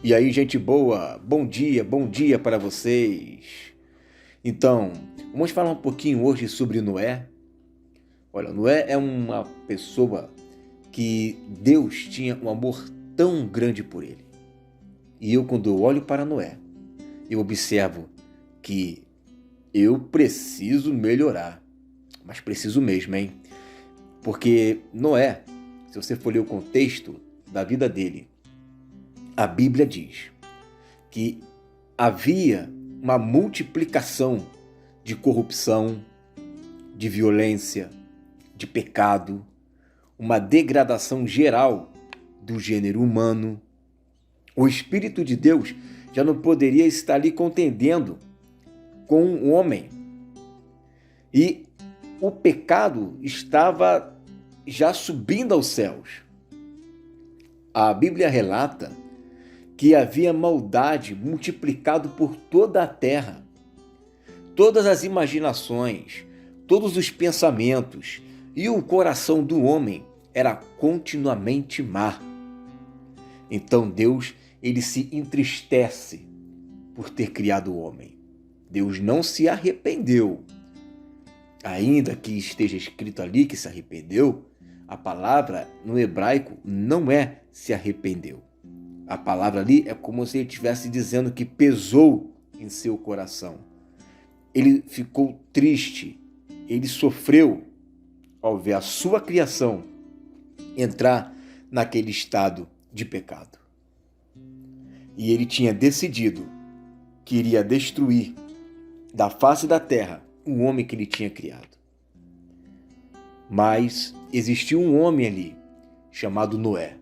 E aí, gente boa, bom dia para vocês. Então, vamos falar um pouquinho hoje sobre Noé. Olha, Noé é uma pessoa que Deus tinha um amor tão grande por ele. E quando eu olho para Noé, eu observo que eu preciso melhorar. Mas preciso mesmo, hein? Porque Noé, se você for ler o contexto da vida dele, a Bíblia diz que havia uma multiplicação de corrupção, de violência, de pecado, uma degradação geral do gênero humano. O Espírito de Deus já não poderia estar ali contendendo com o homem. E o pecado estava já subindo aos céus. A Bíblia relata que havia maldade multiplicado por toda a terra. Todas as imaginações, todos os pensamentos e o coração do homem era continuamente má. Então Deus, ele se entristece por ter criado o homem. Deus não se arrependeu. Ainda que esteja escrito ali que se arrependeu, a palavra no hebraico não é se arrependeu. A palavra ali é como se ele estivesse dizendo que pesou em seu coração. Ele ficou triste, ele sofreu ao ver a sua criação entrar naquele estado de pecado. E ele tinha decidido que iria destruir da face da terra o homem que ele tinha criado. Mas existiu um homem ali chamado Noé.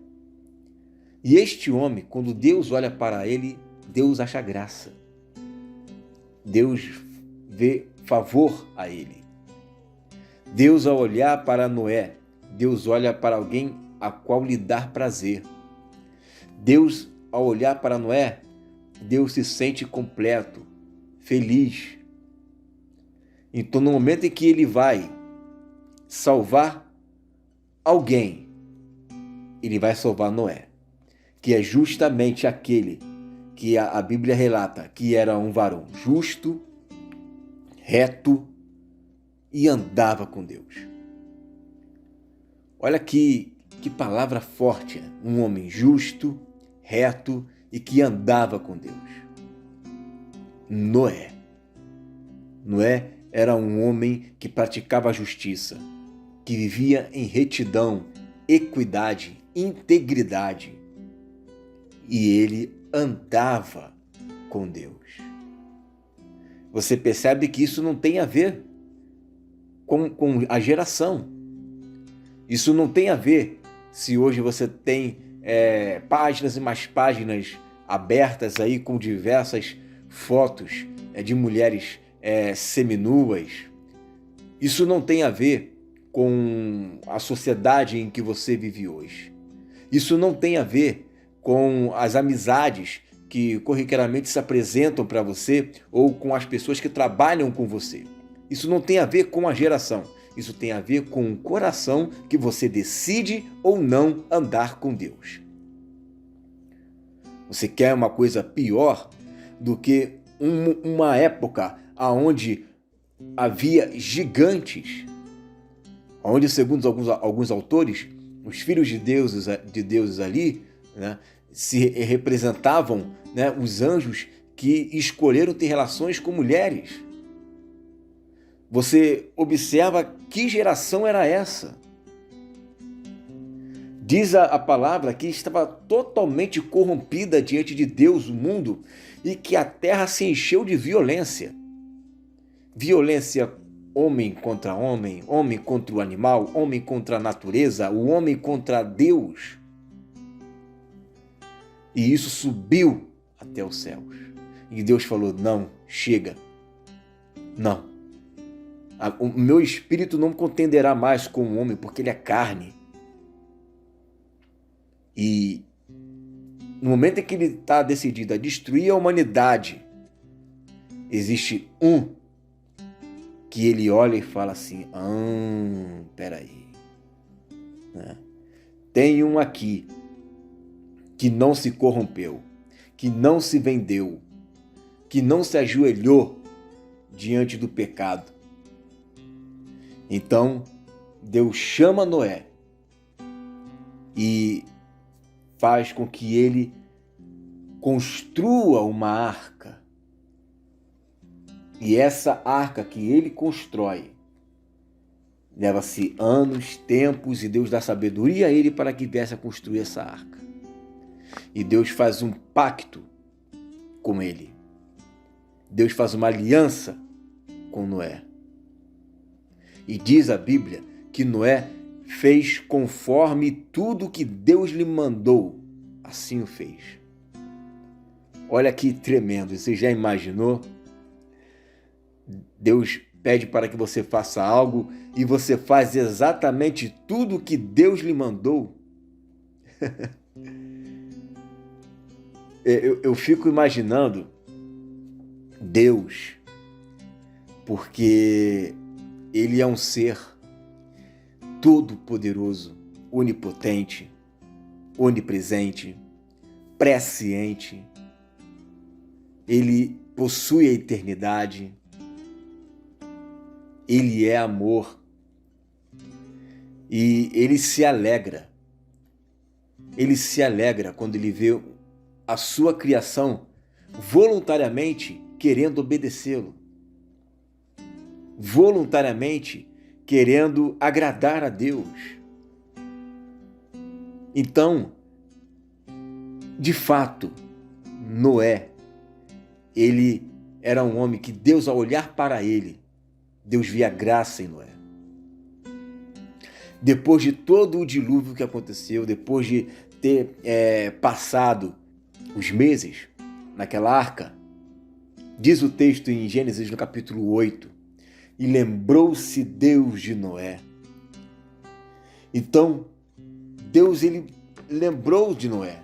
E este homem, quando Deus olha para ele, Deus acha graça. Deus vê favor a ele. Deus, ao olhar para Noé, Deus olha para alguém a qual lhe dá prazer. Deus, ao olhar para Noé, Deus se sente completo, feliz. Então, no momento em que ele vai salvar alguém, ele vai salvar Noé, que é justamente aquele que a Bíblia relata que era um varão justo, reto e andava com Deus. Olha que palavra forte, né? Um homem justo, reto e que andava com Deus. Noé. Noé era um homem que praticava a justiça, que vivia em retidão, equidade, integridade. E ele andava com Deus. Você percebe que isso não tem a ver com a geração. Isso não tem a ver se hoje você tem páginas e mais páginas abertas aí com diversas fotos de mulheres seminuas. Isso não tem a ver com a sociedade em que você vive hoje. Isso não tem a ver com as amizades que corriqueiramente se apresentam para você ou com as pessoas que trabalham com você. Isso não tem a ver com a geração. Isso tem a ver com o coração que você decide ou não andar com Deus. Você quer uma coisa pior do que uma época onde havia gigantes, onde, segundo alguns autores, os filhos de deuses ali, né, se representavam, né, os anjos que escolheram ter relações com mulheres. Você observa que geração era essa. Diz a palavra que estava totalmente corrompida diante de Deus, o mundo, e que a terra se encheu de violência. Violência homem contra homem, homem contra o animal, homem contra a natureza, o homem contra Deus. E isso subiu até os céus. E Deus falou: não, chega. Não. O meu espírito não contenderá mais com o homem, porque ele é carne. E no momento em que ele está decidido a destruir a humanidade, existe um que ele olha e fala assim: peraí. Tem um aqui que não se corrompeu, que não se vendeu, que não se ajoelhou diante do pecado. Então, Deus chama Noé e faz com que ele construa uma arca. E essa arca que ele constrói leva-se anos, tempos, e Deus dá sabedoria a ele para que viesse a construir essa arca. E Deus faz um pacto com ele. Deus faz uma aliança com Noé. E diz a Bíblia que Noé fez conforme tudo que Deus lhe mandou. Assim o fez. Olha que tremendo. Você já imaginou? Deus pede para que você faça algo e você faz exatamente tudo o que Deus lhe mandou. Eu fico imaginando Deus, porque Ele é um ser todo-poderoso, onipotente, onipresente, presciente. Ele possui a eternidade. Ele é amor. E Ele se alegra. Ele se alegra quando Ele vê a sua criação voluntariamente querendo obedecê-lo. Voluntariamente querendo agradar a Deus. Então, de fato, Noé, ele era um homem que Deus, ao olhar para ele, Deus via graça em Noé. Depois de todo o dilúvio que aconteceu, depois de ter passado os meses naquela arca, diz o texto em Gênesis no capítulo 8, e lembrou-se Deus de Noé. Então, Deus, ele lembrou de Noé.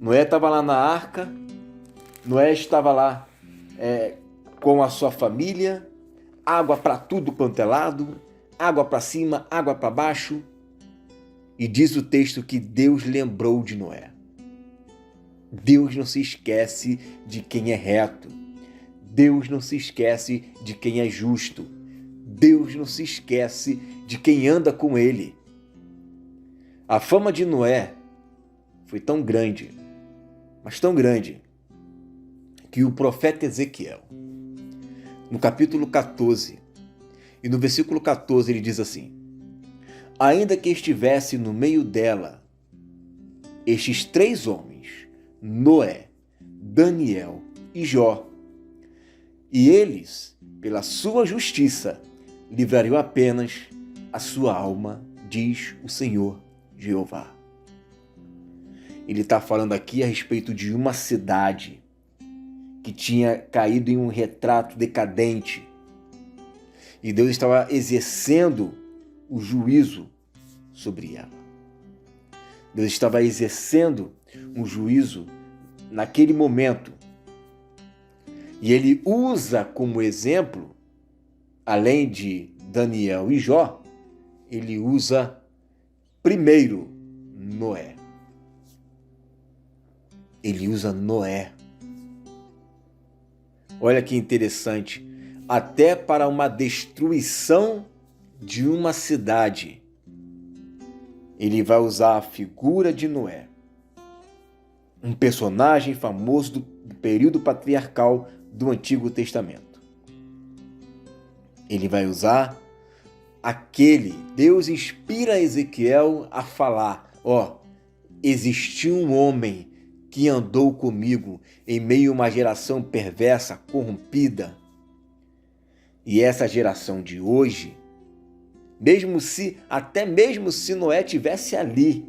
Noé estava lá na arca, Noé estava lá com a sua família, água para tudo quanto é lado, água para cima, água para baixo. E diz o texto que Deus lembrou de Noé. Deus não se esquece de quem é reto. Deus não se esquece de quem é justo. Deus não se esquece de quem anda com Ele. A fama de Noé foi tão grande, mas tão grande, que o profeta Ezequiel, no capítulo 14, e no versículo 14, ele diz assim: ainda que estivesse no meio dela estes 3 homens, Noé, Daniel e Jó, e eles, pela sua justiça, livrariam apenas a sua alma, diz o Senhor Jeová. Ele está falando aqui a respeito de uma cidade que tinha caído em um retrato decadente. E Deus estava exercendo o juízo sobre ela. Deus estava exercendo um juízo naquele momento. E ele usa como exemplo, além de Daniel e Jó, ele usa primeiro Noé. Ele usa Noé. Olha que interessante. Até para uma destruição de uma cidade, ele vai usar a figura de Noé, um personagem famoso do período patriarcal do Antigo Testamento. Ele vai usar Deus inspira Ezequiel a falar: existiu um homem que andou comigo em meio a uma geração perversa, corrompida. E essa geração de hoje, até mesmo se Noé tivesse ali,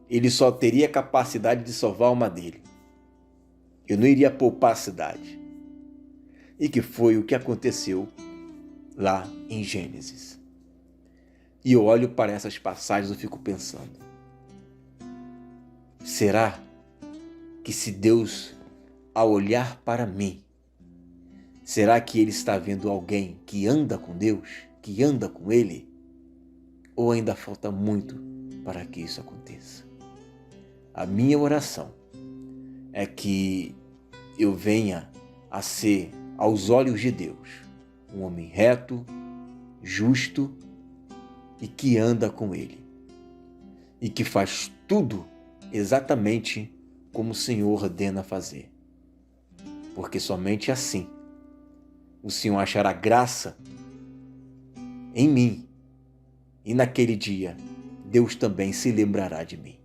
ele só teria capacidade de salvar a alma dele. Eu não iria poupar a cidade. E que foi o que aconteceu lá em Gênesis. E eu olho para essas passagens e fico pensando: será que se Deus, ao olhar para mim, será que Ele está vendo alguém que anda com Deus, que anda com Ele? Ou ainda falta muito para que isso aconteça? A minha oração é que eu venha a ser, aos olhos de Deus, um homem reto, justo e que anda com Ele. E que faz tudo exatamente como o Senhor ordena fazer. Porque somente assim o Senhor achará graça em mim. E naquele dia, Deus também se lembrará de mim.